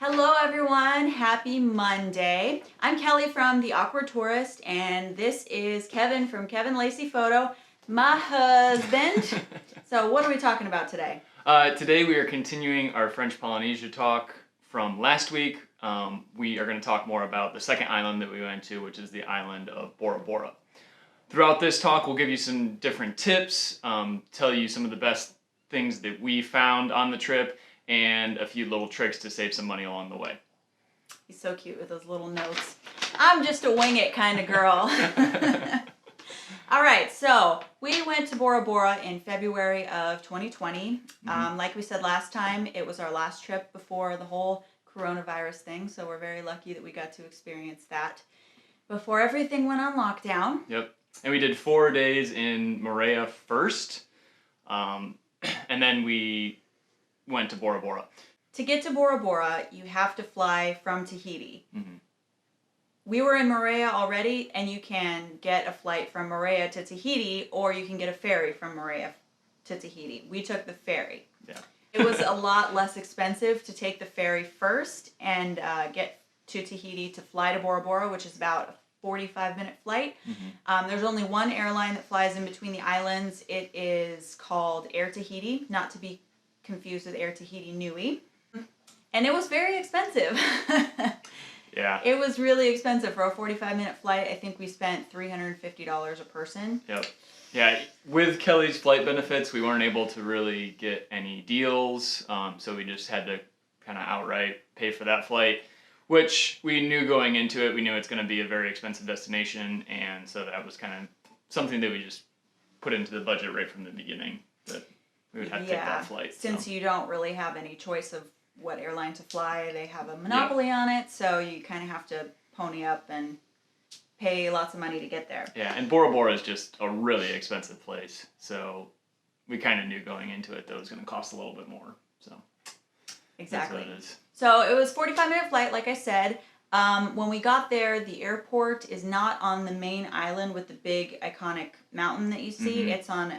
Hello everyone, happy Monday. I'm Kelly from The Awkward Tourist, and this is Kevin from Kevin Lacey Photo, my husband. So what are we talking about today? Today we are continuing our French Polynesia talk from last week. We are going to talk more about the second island that we went to, which is the island of Bora Bora. Throughout this talk, we'll give you some different tips, tell you some of the best things that we found on the trip, and a few little tricks to save some money along the way. He's so cute with those little notes. I'm just a wing it kind of girl. All right, so we went to Bora Bora in February of 2020. Like we said last time, it was our last trip before the whole coronavirus thing, so we're very lucky that we got to experience that before everything went on lockdown. Yep. And we did 4 days in Moorea first, and then we went to Bora Bora. To get to Bora Bora, you have to fly from Tahiti. We were in Moorea already, and you can get a flight from Moorea to Tahiti, or you can get a ferry from Moorea to Tahiti. We took the ferry. Yeah. It was a lot less expensive to take the ferry first and get to Tahiti to fly to Bora Bora, which is about a 45-minute flight. There's only one airline that flies in between the islands. It is called Air Tahiti, not to be confused with Air Tahiti Nui. And it was very expensive. Yeah. It was really expensive for a 45-minute flight. I think we spent $350 a person. Yep. Yeah, with Kelly's flight benefits, we weren't able to really get any deals, so we just had to kind of outright pay for that flight, which we knew going into it. We knew it's going to be a very expensive destination, and so that was kind of something that we just put into the budget right from the beginning, that we would have to take that flight. Since you don't really have any choice of what airline to fly, they have a monopoly on it, so you kind of have to pony up and pay lots of money to get there. Yeah, and Bora Bora is just a really expensive place, so we kind of knew going into it that it was going to cost a little bit more. So exactly. That's what it is. So it was a 45-minute flight, like I said. When we got there, the airport is not on the main island with the big iconic mountain that you see. It's on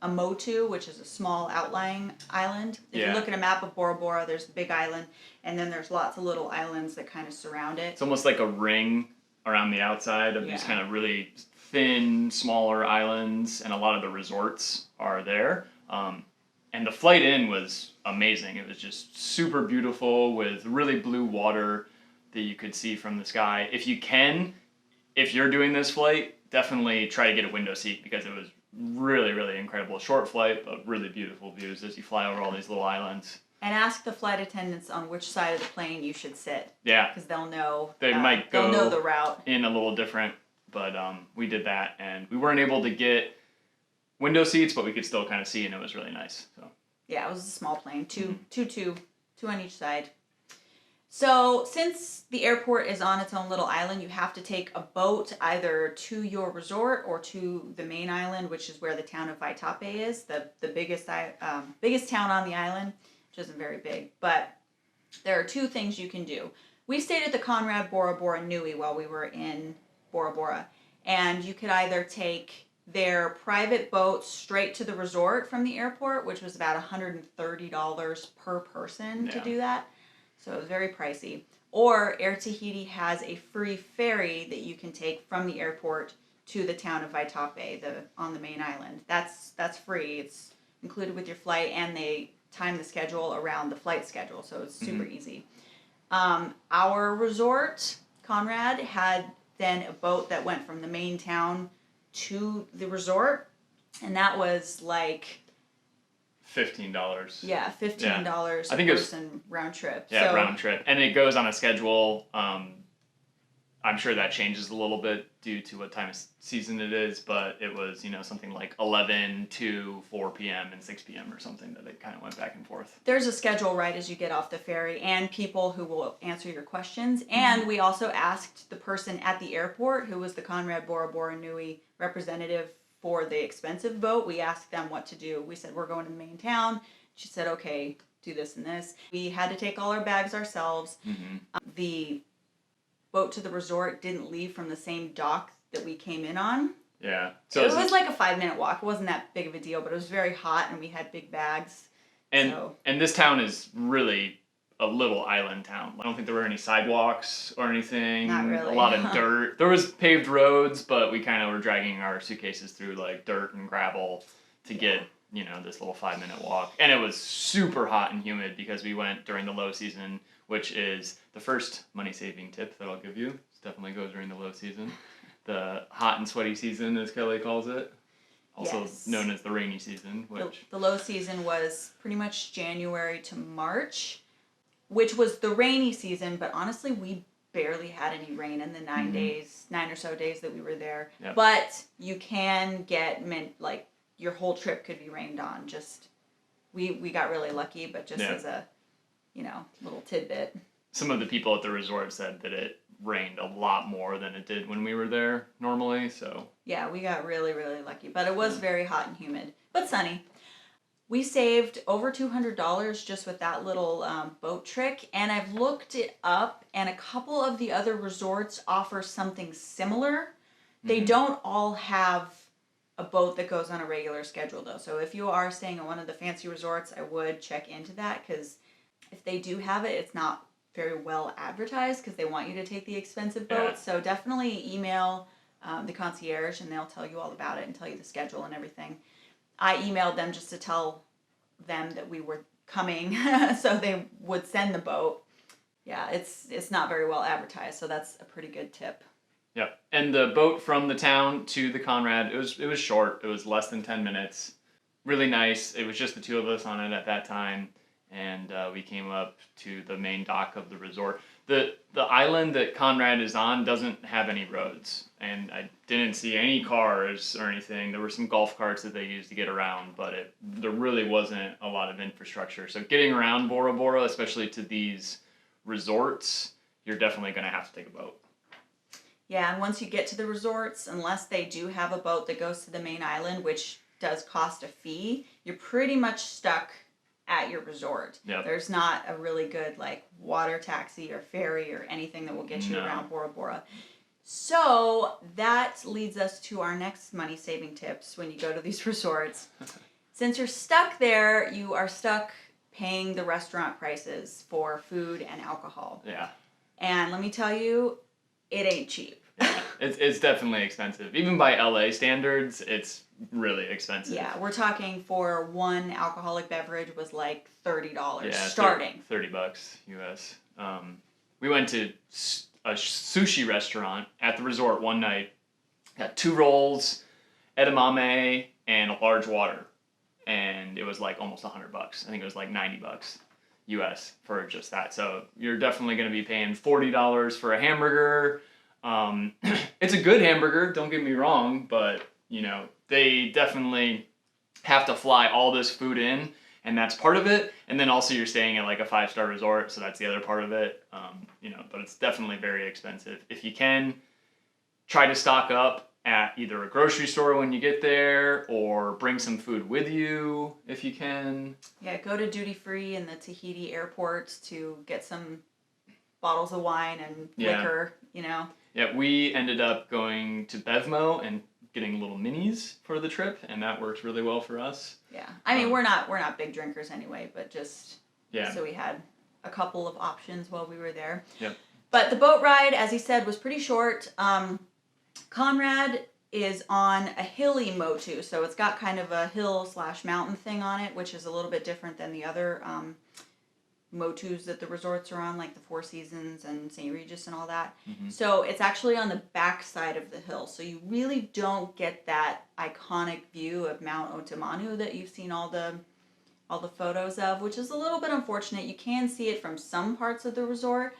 a Motu, which is a small outlying island. If you look at a map of Bora Bora, there's the big island, and then there's lots of little islands that kind of surround it. It's almost like a ring around the outside of these kind of really thin, smaller islands, and a lot of the resorts are there. And the flight in was amazing. It was just super beautiful with really blue water that you could see from the sky. If you're doing this flight, definitely try to get a window seat because it was really, really incredible. Short flight, but really beautiful views as you fly over all these little islands. And ask the flight attendants on which side of the plane you should sit. Yeah. Because they'll know. They might go they'll know the route. In a little different, but we did that, and we weren't able to get window seats, but we could still kind of see, and it was really nice. So. Yeah, it was a small plane, two on each side. So since the airport is on its own little island, you have to take a boat either to your resort or to the main island, which is where the town of Vaitape is, the biggest town on the island, which isn't very big. But there are two things you can do. We stayed at the Conrad Bora Bora Nui while we were in Bora Bora, and you could either take their private boat straight to the resort from the airport, which was about $130 per person to do that. So it was very pricey. Or Air Tahiti has a free ferry that you can take from the airport to the town of Vaitape, on the main island. That's free. It's included with your flight, and they time the schedule around the flight schedule, so it's super easy. Our resort, Conrad, had then a boat that went from the main town to the resort, and that was like $15. Yeah, $15 I think a person round trip. Yeah, so, round trip. And it goes on a schedule. I'm sure that changes a little bit due to what time of season it is, but it was, something like 11 to 4 p.m. and 6 p.m. or something that it kind of went back and forth. There's a schedule right as you get off the ferry, and people who will answer your questions. And we also asked the person at the airport, who was the Conrad Bora Bora Nui representative for the expensive boat. We asked them what to do. We said, we're going to the main town. She said, okay, do this and this. We had to take all our bags ourselves. The boat to the resort didn't leave from the same dock that we came in on. Yeah. So it was like a 5-minute walk. It wasn't that big of a deal, but it was very hot and we had big bags. And this town is really a little island town. I don't think there were any sidewalks or anything. Not really. A lot of dirt. There was paved roads, but we kind of were dragging our suitcases through like dirt and gravel to get, you know, this little 5-minute walk. And it was super hot and humid because we went during the low season, which is the first money saving tip that I'll give you. It definitely goes during the low season. The hot and sweaty season, as Kelly calls it. Also known as the rainy season, which... The low season was pretty much January to March, which was the rainy season, but honestly, we barely had any rain in the 9 or so days that we were there. Yep. But you can get, like, your whole trip could be rained on. Just, we got really lucky, but just as a, you know, little tidbit. Some of the people at the resort said that it rained a lot more than it did when we were there normally, so... Yeah, we got really, really lucky, but it was very hot and humid, but sunny. We saved over $200 just with that little boat trick, and I've looked it up, and a couple of the other resorts offer something similar. They don't all have a boat that goes on a regular schedule, though, so if you are staying at one of the fancy resorts, I would check into that, because if they do have it, it's not very well advertised because they want you to take the expensive boat. So definitely email the concierge and they'll tell you all about it and tell you the schedule and everything. I emailed them just to tell them that we were coming so they would send the boat. Yeah, it's not very well advertised, so that's a pretty good tip. Yep. And the boat from the town to the Conrad, it was short. It was less than 10 minutes. Really nice. It was just the two of us on it at that time. And we came up to the main dock of the resort. The island that Conrad is on doesn't have any roads, and I didn't see any cars or anything. There were some golf carts that they used to get around, but there really wasn't a lot of infrastructure. So getting around Bora Bora, especially to these resorts, you're definitely going to have to take a boat. Yeah, and once you get to the resorts, unless they do have a boat that goes to the main island, which does cost a fee, you're pretty much stuck at your resort. Yep. There's not a really good like water taxi or ferry or anything that will get you around Bora Bora. So that leads us to our next money saving tips when you go to these resorts. Since you're stuck there, you are stuck paying the restaurant prices for food and alcohol. Yeah. And let me tell you, it ain't cheap. Yeah, it's definitely expensive. Even by LA standards, it's really expensive. Yeah, we're talking for one alcoholic beverage was like $30 yeah, starting. $30 US. We went to a sushi restaurant at the resort one night. Got 2 rolls, edamame, and a large water. And it was like almost $100. I think it was like $90 US for just that. So you're definitely going to be paying $40 for a hamburger. It's a good hamburger, don't get me wrong, but you know, they definitely have to fly all this food in, and that's part of it. And then also you're staying at like a 5-star resort, so that's the other part of it. You know, but it's definitely very expensive. If you can, try to stock up at either a grocery store when you get there, or bring some food with you if you can. Yeah, go to duty free in the Tahiti airport to get some bottles of wine and liquor, you know. Yeah, we ended up going to Bevmo and getting little minis for the trip, and that worked really well for us. Yeah, I mean we're not big drinkers anyway, but just yeah. So we had a couple of options while we were there. Yep. But the boat ride, as he said, was pretty short. Conrad is on a hilly motu, so it's got kind of a hill/mountain thing on it, which is a little bit different than the other motus that the resorts are on, like the Four Seasons and St. Regis and all that. Mm-hmm. So it's actually on the back side of the hill, so you really don't get that iconic view of Mount Otamanu that you've seen all the photos of, which is a little bit unfortunate. You can see it from some parts of the resort,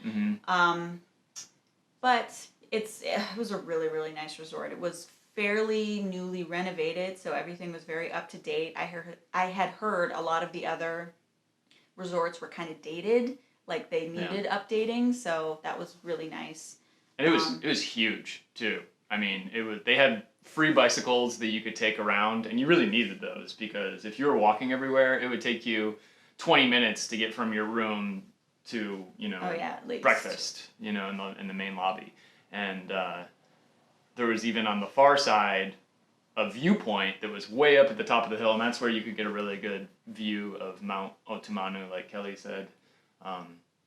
but it was a really, really nice resort. It was fairly newly renovated, so everything was very up to date. I had heard a lot of the other resorts were kind of dated, like they needed updating, so that was really nice. And it was huge too. I mean, they had free bicycles that you could take around, and you really needed those because if you were walking everywhere, it would take you 20 minutes to get from your room to, you know, breakfast, you know, in the main lobby. And there was even on the far side a viewpoint that was way up at the top of the hill, and that's where you could get a really good view of Mount Otamanu, like Kelly said.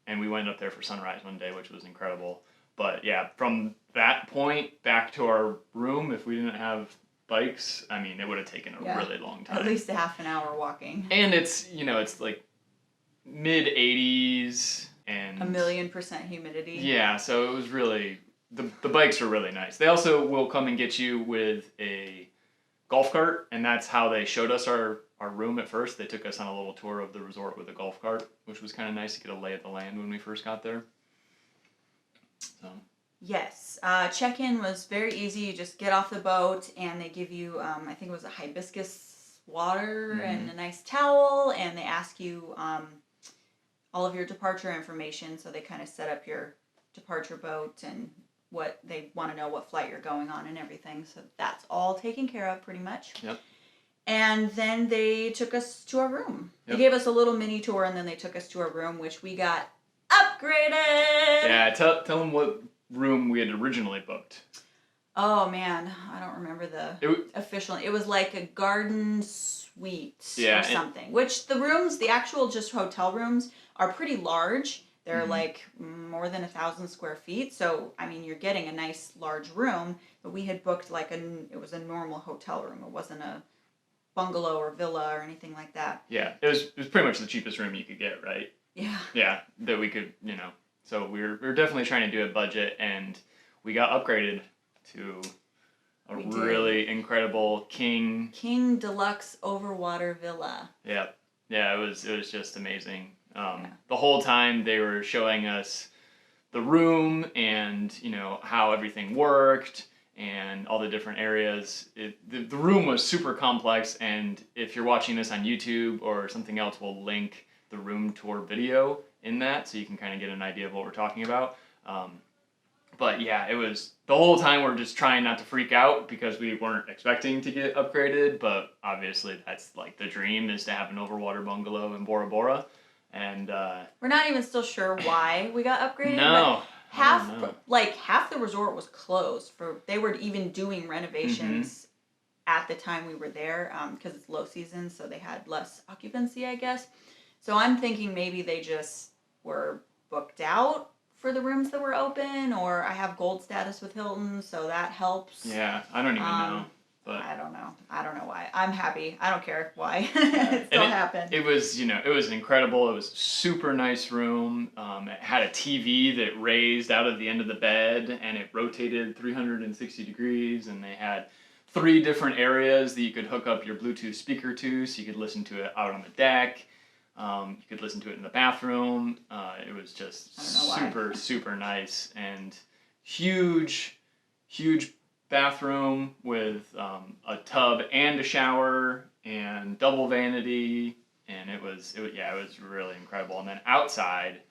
and we went up there for sunrise one day, which was incredible. But yeah, from that point back to our room, if we didn't have bikes, I mean, it would have taken a really long time. At least a half an hour walking. And it's, it's like mid 80s and 1,000,000% humidity. Yeah, so it was really, the bikes are really nice. They also will come and get you with a golf cart, and that's how they showed us our room at first. They took us on a little tour of the resort with a golf cart, which was kind of nice to get a lay of the land when we first got there. So. Yes, check-in was very easy. You just get off the boat, and they give you, I think it was a hibiscus water and a nice towel, and they ask you all of your departure information. So they kind of set up your departure boat and what they want to know, what flight you're going on and everything. So that's all taken care of pretty much. Yep. And then they took us to our room. Yep. They gave us a little mini tour, and then they took us to our room, which we got upgraded. Yeah, tell them what room we had originally booked. Oh man, I don't remember the official. It was like a garden suite or something. Which the actual just hotel rooms are pretty large. They're like more than 1,000 square feet. So I mean, you're getting a nice large room. But we had booked it was a normal hotel room. It wasn't a bungalow or villa or anything like that. Yeah, it was pretty much the cheapest room you could get, right? Yeah. Yeah, that we could, So we were definitely trying to do a budget, and we got upgraded to a really incredible King Deluxe Overwater Villa. Yeah, it was just amazing. The whole time they were showing us the room and how everything worked and all the different areas. The room was super complex, and if you're watching this on YouTube or something else, we'll link the room tour video in that, so you can kind of get an idea of what we're talking about. But yeah, it was the whole time we're just trying not to freak out because we weren't expecting to get upgraded, but obviously that's like the dream, is to have an overwater bungalow in Bora Bora. And we're not even still sure why we got upgraded. No. But half the resort was closed they were even doing renovations at the time we were there, because it's low season, so they had less occupancy, I guess. So I'm thinking maybe they just were booked out for the rooms that were open, or I have gold status with Hilton, so that helps. Yeah, I don't even know. But I don't know why. I'm happy. I don't care why. It still happened. It was, it was incredible. It was a super nice room. It had a TV that raised out of the end of the bed, and it rotated 360 degrees, and they had 3 different areas that you could hook up your Bluetooth speaker to, so you could listen to it out on the deck. You could listen to it in the bathroom. It was just super nice, and huge bathroom with a tub and a shower and double vanity, and it was really incredible. And then outside,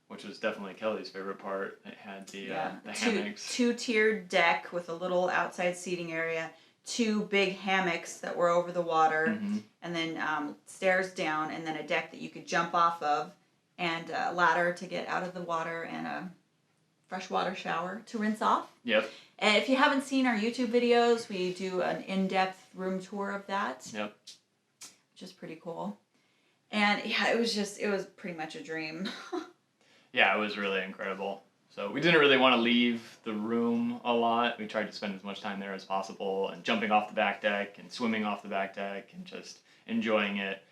which was definitely Kelly's favorite part, it had the hammocks. 2-tiered deck with a little outside seating area, 2 big hammocks that were over the water, and then stairs down, and then a deck that you could jump off of, and a ladder to get out of the water, and a freshwater shower to rinse off. Yep. And if you haven't seen our YouTube videos, we do an in-depth room tour of that. Yep. Which is pretty cool. And yeah, it was pretty much a dream. Yeah, it was really incredible. So we didn't really want to leave the room a lot. We tried to spend as much time there as possible, and jumping off the back deck and swimming off the back deck and just enjoying it.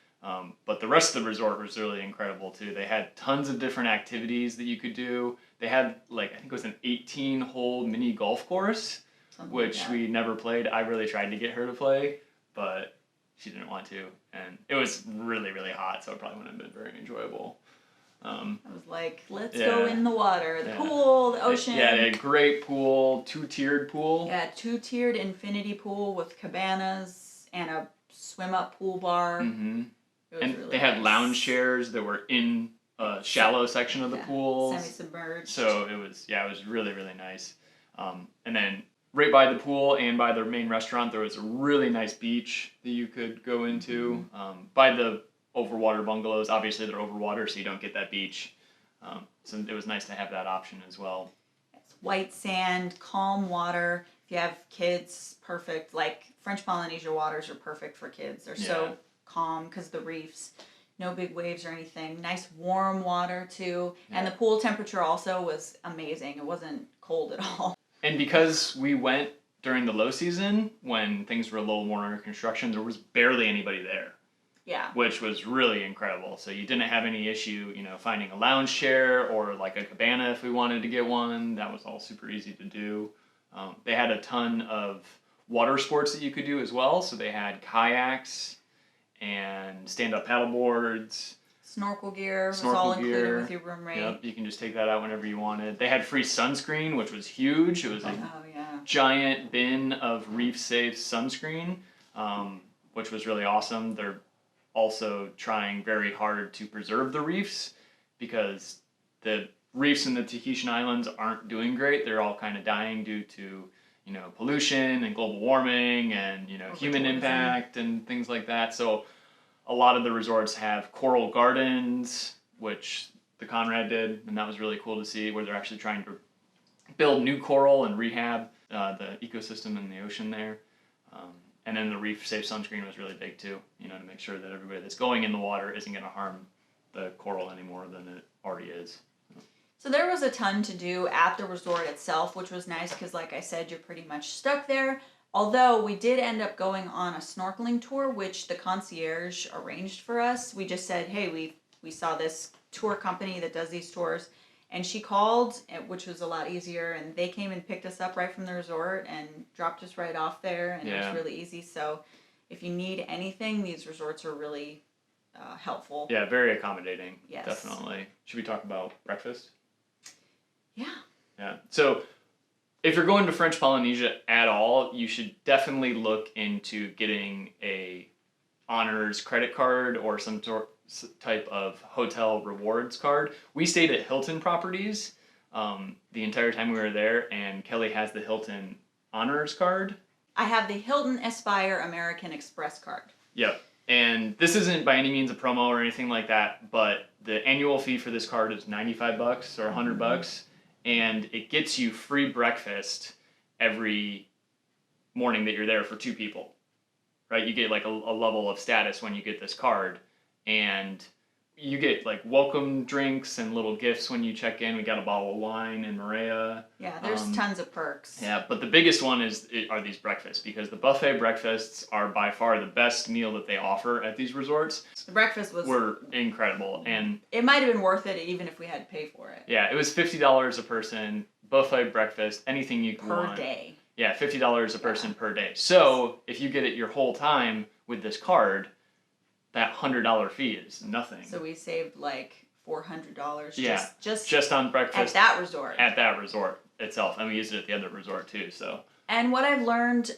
But the rest of the resort was really incredible too. They had tons of different activities that you could do. They had I think it was an 18-hole mini golf course, which we never played. I really tried to get her to play, but she didn't want to. And it was really, really hot, so it probably wouldn't have been very enjoyable. I was like, let's go in the water. The pool, the ocean. Yeah, they had a great pool, 2-tiered pool. Yeah, 2-tiered infinity pool with cabanas and a swim-up pool bar. Mm-hmm. And really they had lounge chairs that were in a shallow section of the pool. Semi-submerged. So it was really, really nice. And then right by the pool and by the main restaurant, there was a really nice beach that you could go into. By the overwater bungalows, obviously they're overwater, so you don't get that beach. So it was nice to have that option as well. It's white sand, calm water. If you have kids, perfect. Like French Polynesia waters are perfect for kids. They're so calm because the reefs. No big waves or anything. Nice warm water too. Yeah. And the pool temperature also was amazing. It wasn't cold at all. And because we went during the low season, when things were a little more under construction, there was barely anybody there. Yeah. Which was really incredible. So you didn't have any issue, finding a lounge chair or like a cabana if we wanted to get one. That was all super easy to do. They had a ton of water sports that you could do as well. So they had kayaks and stand-up paddle boards. Snorkel gear was all included with your room rate. Yep, you can just take that out whenever you wanted. They had free sunscreen, which was huge. It was a giant bin of reef-safe sunscreen, which was really awesome. They're also trying very hard to preserve the reefs because the reefs in the Tahitian Islands aren't doing great. They're all kind of dying due to, pollution and global warming and, human impact and things like that. So a lot of the resorts have coral gardens, which the Conrad did, and that was really cool to see, where they're actually trying to build new coral and rehab the ecosystem in the ocean there. And then the reef-safe sunscreen was really big too, to make sure that everybody that's going in the water isn't going to harm the coral any more than it already is. So there was a ton to do at the resort itself, which was nice because, like I said, you're pretty much stuck there. Although we did end up going on a snorkeling tour, which the concierge arranged for us. We just said, hey, we saw this tour company that does these tours. And she called, which was a lot easier, and they came and picked us up right from the resort and dropped us right off there, and it was really easy. So if you need anything, these resorts are really helpful. Yeah, very accommodating. Yes. Definitely. Should we talk about breakfast? Yeah. Yeah. So if you're going to French Polynesia at all, you should definitely look into getting a honors credit card or some type of hotel rewards card. We stayed at Hilton properties the entire time we were there, and Kelly has the Hilton honors card. I have the Hilton Aspire American Express card. Yep. And this isn't by any means a promo or anything like that, but the annual fee for this card is $95 or $100, and it gets you free breakfast every morning that you're there for 2 people. Right? You get like a level of status when you get this card. And you get like welcome drinks and little gifts when you check in. We got a bottle of wine in Maria. Yeah, there's tons of perks. Yeah, but the biggest one are these breakfasts, because the buffet breakfasts are by far the best meal that they offer at these resorts. The breakfast were incredible, and it might have been worth it even if we had to pay for it. Yeah, it was $50 a person, buffet breakfast, anything you can want. Per day. Yeah, $50 a person per day. So if you get it your whole time with that that $100 fee is nothing. So we saved like $400 just on breakfast at that resort. At that resort itself, and we used it at the other resort too. So. And what I've learned,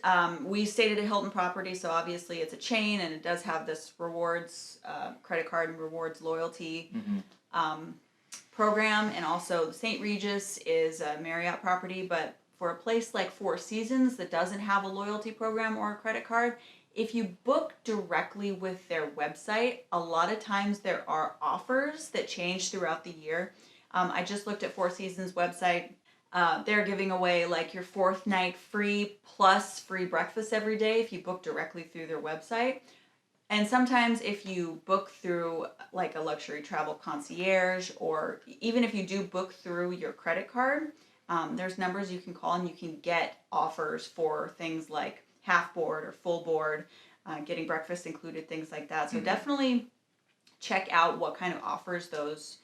we stayed at a Hilton property, so obviously it's a chain, and it does have this rewards credit card and rewards loyalty program, and also the St. Regis is a Marriott property, but for a place like Four Seasons that doesn't have a loyalty program or a credit card, if you book directly with their website, a lot of times there are offers that change throughout the year. I just looked at Four Seasons website. They're giving away like your 4th night free plus free breakfast every day if you book directly through their website. And sometimes if you book through like a luxury travel concierge, or even if you do book through your credit card, there's numbers you can call and you can get offers for things like half board or full board, getting breakfast included, things like that. So definitely check out what kind of offers those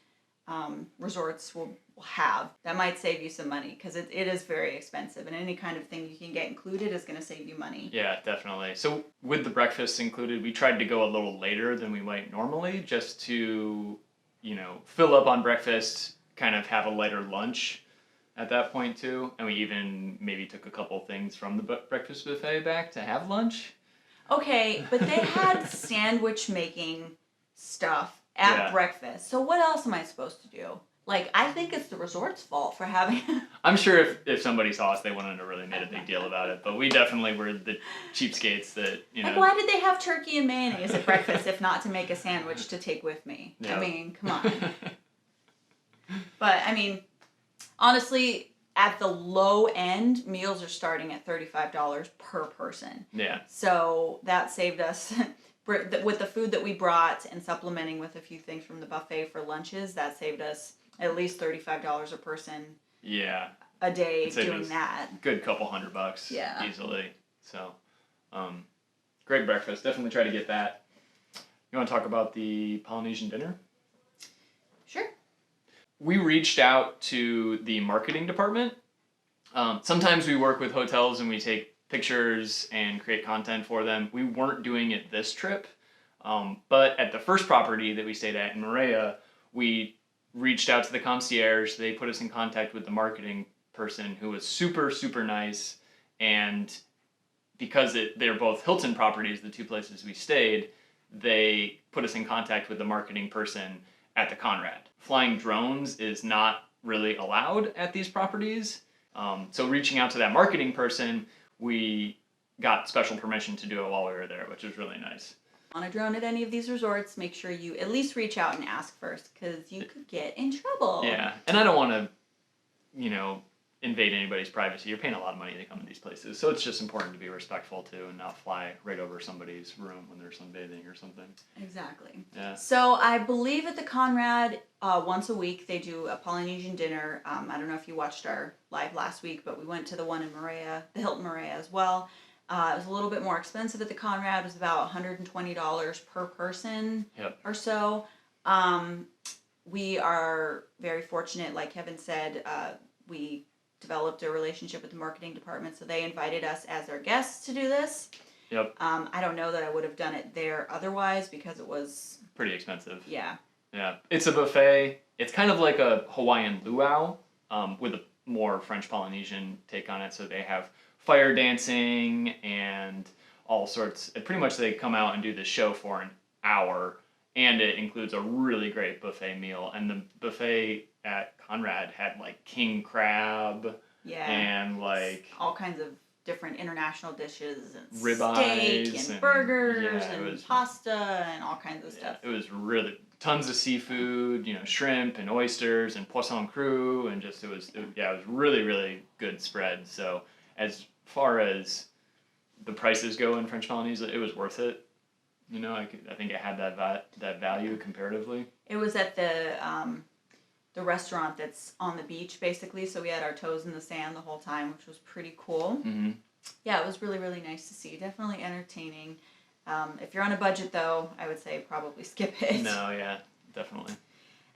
resorts will have. That might save you some money, because it is very expensive, and any kind of thing you can get included is going to save you money. Yeah, definitely. So with the breakfast included, we tried to go a little later than we might normally, just to, fill up on breakfast, kind of have a lighter lunch at that point too, and we even maybe took a couple things from the breakfast buffet back to have lunch. Okay, but they had sandwich making stuff at breakfast, so what else am I supposed to do? Like, I think it's the resort's fault for having... I'm sure if somebody saw us, they wouldn't have really made a big deal about it, but we definitely were the cheapskates that, Like, why did they have turkey and mayonnaise at breakfast if not to make a sandwich to take with me? Yeah. I mean, come on. But, I mean, honestly, at the low end, meals are starting at $35 per person. Yeah. So that saved us with the food that we brought and supplementing with a few things from the buffet for lunches, that saved us at least $35 a person. Yeah. A day doing that. Good couple $100 yeah. easily. So, great breakfast. Definitely try to get that. You want to talk about the Polynesian dinner? Sure. We reached out to the marketing department. Sometimes we work with hotels and we take pictures and create content for them. We weren't doing it this trip, but at the first property that we stayed at in Moorea, we reached out to the concierge. They put us in contact with the marketing person who was super, super nice. And because they're both Hilton properties, the two places we stayed, they put us in contact with the marketing person at the Conrad. Flying drones is not really allowed at these properties. So reaching out to that marketing person, we got special permission to do it while we were there, which was really nice. On a drone at any of these resorts, make sure you at least reach out and ask first, because you could get in trouble. Yeah, and I don't want to, invade anybody's privacy. You're paying a lot of money to come to these places, so it's just important to be respectful too and not fly right over somebody's room when they're sunbathing or something. Exactly. Yeah. So I believe at the Conrad, once a week they do a Polynesian dinner. I don't know if you watched our live last week, but we went to the one in Moorea, the Hilton Moorea as well. It was a little bit more expensive at the Conrad. It was about $120 per person or so. We are very fortunate, like Kevin said, we developed a relationship with the marketing department, so they invited us as their guests to do this. Yep. I don't know that I would have done it there otherwise because it was pretty expensive. Yeah. Yeah. It's a buffet. It's kind of like a Hawaiian luau, with a more French Polynesian take on it. So they have fire dancing and all sorts. Pretty much they come out and do the show for an hour, and it includes a really great buffet meal. And the buffet at Conrad had like king crab and like all kinds of different international dishes and ribeyes steak and burgers and and pasta and all kinds of stuff. It was really tons of seafood, shrimp and oysters and poisson cru, and just it was really, really good spread. So as far as the prices go in French Polynesia, it was worth it. I think it had that value comparatively. It was at the restaurant that's on the beach, basically, so we had our toes in the sand the whole time, which was pretty cool. Mm-hmm. Yeah, it was really, really nice to see. Definitely entertaining. If you're on a budget, though, I would say probably skip it. No, yeah, definitely.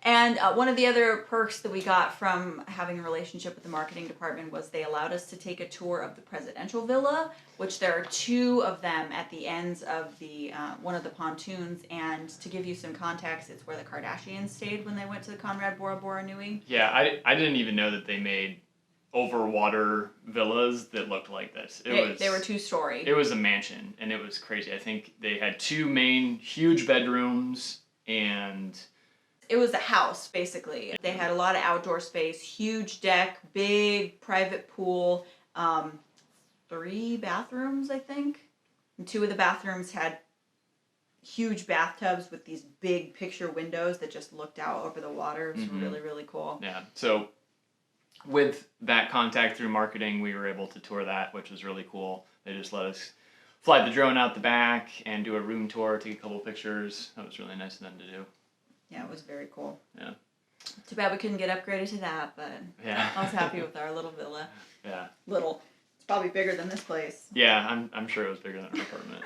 And one of the other perks that we got from having a relationship with the marketing department was they allowed us to take a tour of the presidential villa, which there are two of them at the ends of the one of the pontoons. And to give you some context, it's where the Kardashians stayed when they went to the Conrad Bora Bora Nui. Yeah, I didn't even know that they made overwater villas that looked like this. They were 2-story. It was a mansion, and it was crazy. I think they had 2 main huge bedrooms, and it was a house, basically. They had a lot of outdoor space, huge deck, big private pool, 3 bathrooms, I think. And 2 of the bathrooms had huge bathtubs with these big picture windows that just looked out over the water. It was really, really cool. Yeah, so with that contact through marketing, we were able to tour that, which was really cool. They just let us fly the drone out the back and do a room tour, take a couple pictures. That was really nice of them to do. Yeah, it was very cool. Yeah. Too bad we couldn't get upgraded to that, but I was happy with our little villa. Yeah. Little. It's probably bigger than this place. Yeah, I'm sure it was bigger than our apartment.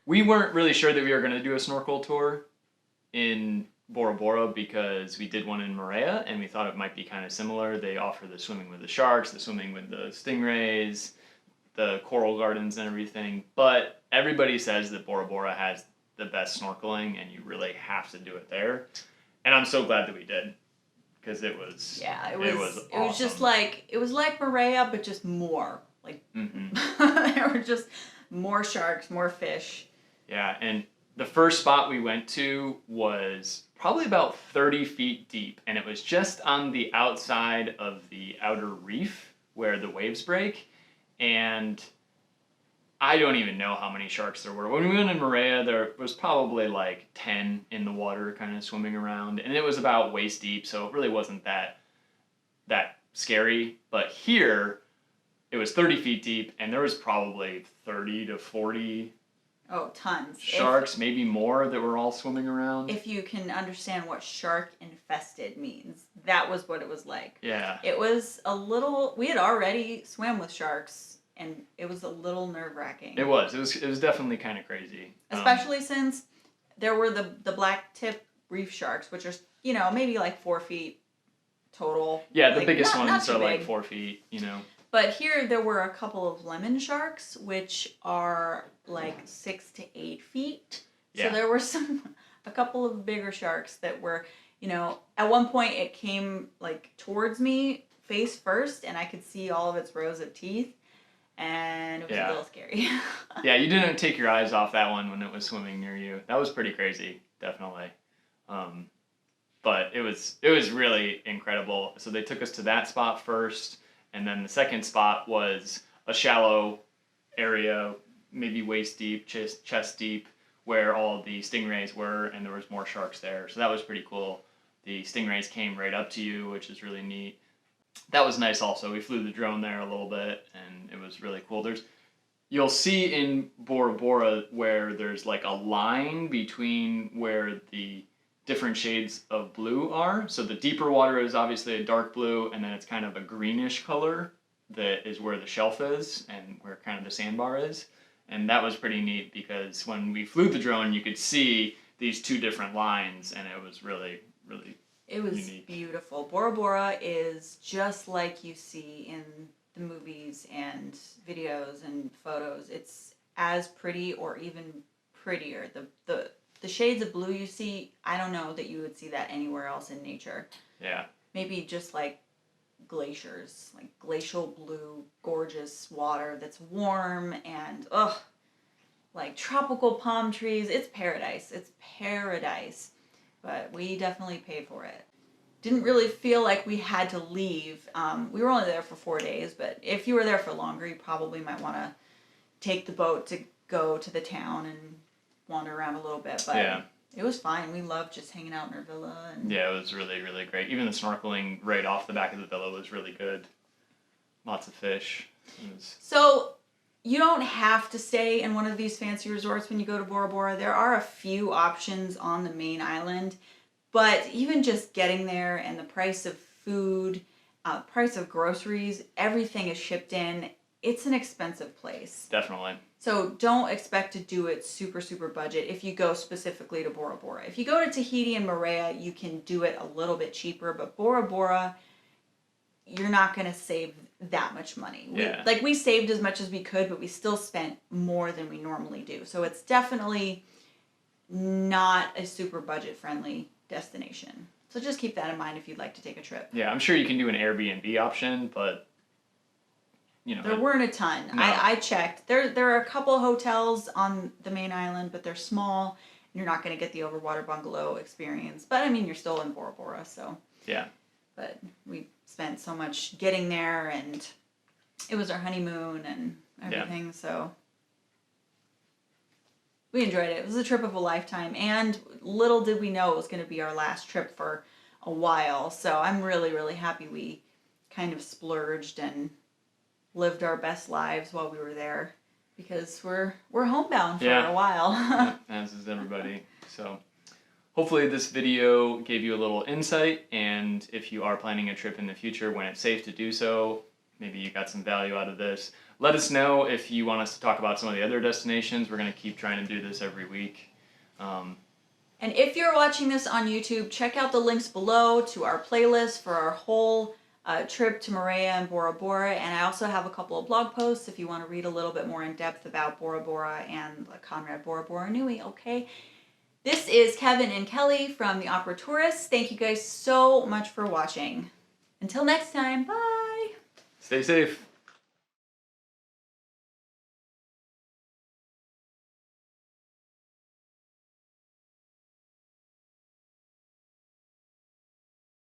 We weren't really sure that we were going to do a snorkel tour in Bora Bora because we did one in Moorea, and we thought it might be kind of similar. They offer the swimming with the sharks, the swimming with the stingrays, the coral gardens and everything. But everybody says that Bora Bora has the best snorkeling, and you really have to do it there. And I'm so glad that we did, because it was awesome. It was just like Moorea, but just more. Like there were just more sharks, more fish. Yeah, and the first spot we went to was probably about 30 feet deep, and it was just on the outside of the outer reef where the waves break, and I don't even know how many sharks there were. When we went in Moorea, there was probably like 10 in the water kind of swimming around, and it was about waist deep, so it really wasn't that scary. But here, it was 30 feet deep, and there was probably 30 to 40 Oh, tons. Sharks, maybe more that were all swimming around. If you can understand what shark infested means, that was what it was like. Yeah. It was a little, we had already swam with sharks, and it was a little nerve-wracking. It was definitely kind of crazy. Especially since there were the black tip reef sharks, which are, you know, maybe like 4 feet total. Yeah, the like, biggest not ones too are big. like 4 feet, you know. But here there were a couple of lemon sharks, which are like 6 to 8 feet. So Yeah. there were a couple of bigger sharks that were, you know, at one point it came like towards me face first, and I could see all of its rows of teeth, and it was a little scary. Yeah, you didn't take your eyes off that one when it was swimming near you. That was pretty crazy, definitely. But it was really incredible. So they took us to that spot first, and then the second spot was a shallow area, maybe waist deep, chest deep, where all the stingrays were, and there was more sharks there. So that was pretty cool. The stingrays came right up to you, which is really neat. That was nice also. We flew the drone there a little bit, and it was really cool. You'll see in Bora Bora where there's like a line between where the different shades of blue are. So the deeper water is obviously a dark blue, and then it's kind of a greenish color that is where the shelf is and where kind of the sandbar is. And that was pretty neat because when we flew the drone, you could see these two different lines, and it was really, really It was unique. beautiful. Bora Bora is just like you see in the movies and videos and photos. It's as pretty or even prettier. The shades of blue you see, I don't know that you would see that anywhere else in nature. Yeah. Maybe just like glaciers, like glacial blue, gorgeous water that's warm and like tropical palm trees. It's paradise. It's paradise. But we definitely paid for it. Didn't really feel like we had to leave. We were only there for 4 days, but if you were there for longer, you probably might want to take the boat to go to the town and wander around a little bit. But Yeah. it was fine. We loved just hanging out in our villa. And Yeah, it was really, really great. Even the snorkeling right off the back of the villa was really good. Lots of fish. So you don't have to stay in one of these fancy resorts when you go to Bora Bora. There are a few options on the main island, but even just getting there and the price of food, price of groceries, everything is shipped in. It's an expensive place. Definitely. So don't expect to do it super, super budget if you go specifically to Bora Bora. If you go to Tahiti and Moorea, you can do it a little bit cheaper, but Bora Bora, you're not going to save that much money. Yeah. We saved as much as we could, but we still spent more than we normally do. So it's definitely not a super budget-friendly destination. So just keep that in mind if you'd like to take a trip. Yeah, I'm sure you can do an Airbnb option, but you know. There weren't a ton. No. I checked. There are a couple hotels on the main island, but they're small. You're not going to get the overwater bungalow experience. But I mean, you're still in Bora Bora, so. Yeah. But we spent so much getting there, and it was our honeymoon and everything, so we enjoyed it. It was a trip of a lifetime, and little did we know it was going to be our last trip for a while. So I'm really, really happy we kind of splurged and lived our best lives while we were there, because we're homebound for a while. Yeah, as is everybody. So hopefully this video gave you a little insight, and if you are planning a trip in the future when it's safe to do so, maybe you got some value out of this. Let us know if you want us to talk about some of the other destinations. We're going to keep trying to do this every week. And if you're watching this on YouTube, check out the links below to our playlist for our whole trip to Moorea and Bora Bora. And I also have a couple of blog posts if you want to read a little bit more in depth about Bora Bora and the Conrad Bora Bora Nui, okay? This is Kevin and Kelly from the Opera Tourists. Thank you guys so much for watching. Until next time, bye! Stay safe.